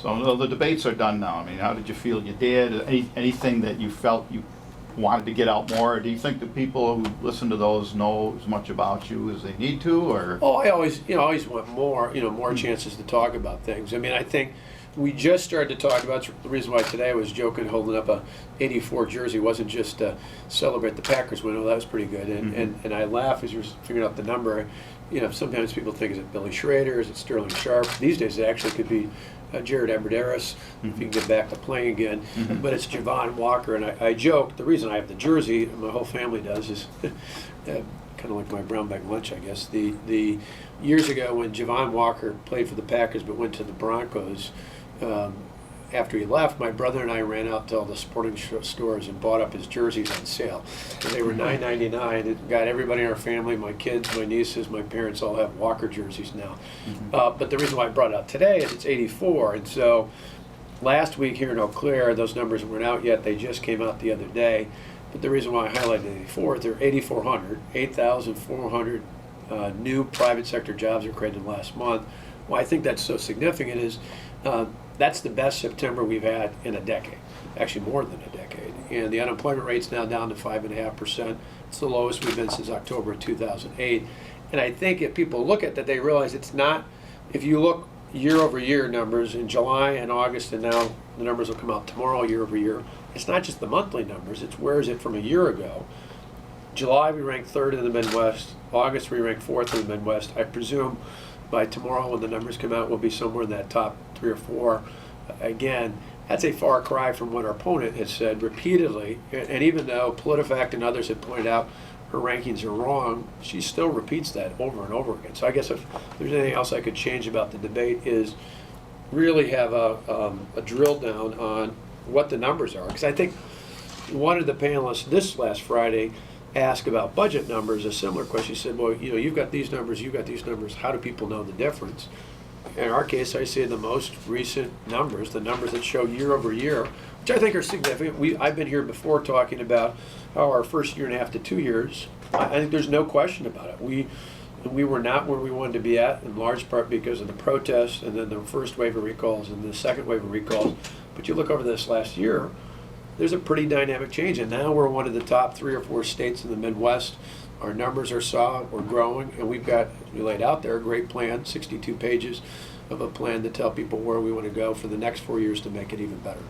So the debates are done now. I mean, how did you feel you did? Anything that you felt you wanted to get out more? Or do you think the people who listen to those know as much about you as they need to, or? Oh, I always want more, more chances to talk about things. I mean, I think we just started to talk about the reason why today I was joking, holding up a '84 jersey wasn't just to celebrate the Packers win. Well, that was pretty good, and I laugh as you're figuring out the number. Sometimes people think, is it Billy Schrader, is it Sterling Sharp? These days it actually could be Jared Abbrederis, if you can get back to playing again. But it's Javon Walker, and I joke, the reason I have the jersey, my whole family does, is kind of like my brown bag lunch, I guess. The years ago when Javon Walker played for the Packers but went to the Broncos, after he left, my brother and I ran out to all the sporting stores and bought up his jerseys on sale. And they were $9.99. It got everybody in our family, my kids, my nieces, my parents all have Walker jerseys now. But the reason why I brought it up today is it's '84. And so last week here in Eau Claire, those numbers weren't out yet. They just came out the other day. But the reason why I highlighted '84 is there are 8,400 new private sector jobs were created last month. Why I think that's so significant is that's the best September we've had in a decade, actually more than a decade. And the unemployment rate's now down to 5.5%. It's the lowest we've been since October of 2008. And I think if people look at that, they realize it's not, if you look year over year numbers in July and August, and now the numbers will come out tomorrow year over year, it's not just the monthly numbers, it's where is it from a year ago. July we ranked third in the Midwest. August we ranked fourth in the Midwest. I presume by tomorrow when the numbers come out we'll be somewhere in that top 3 or 4. Again, that's a far cry from what our opponent has said repeatedly, and even though PolitiFact and others have pointed out her rankings are wrong, she still repeats that over and over again. So I guess if there's anything else I could change about the debate is really have a drill down on what the numbers are. Because I think one of the panelists this last Friday asked about budget numbers, a similar question. He said, well, you've got these numbers, you've got these numbers, how do people know the difference? In our case, I say the most recent numbers, the numbers that show year over year, which I think are significant. I've been here before talking about how our first year and a half to 2 years, I think there's no question about it. We were not where we wanted to be at, in large part because of the protests and then the first wave of recalls and the second wave of recalls. But you look over this last year, there's a pretty dynamic change, and now we're one of the top 3 or 4 states in the Midwest. Our numbers are solid, we're growing, and we've got, as we laid out there, a great plan, 62 pages of a plan to tell people where we want to go for the next 4 years to make it even better.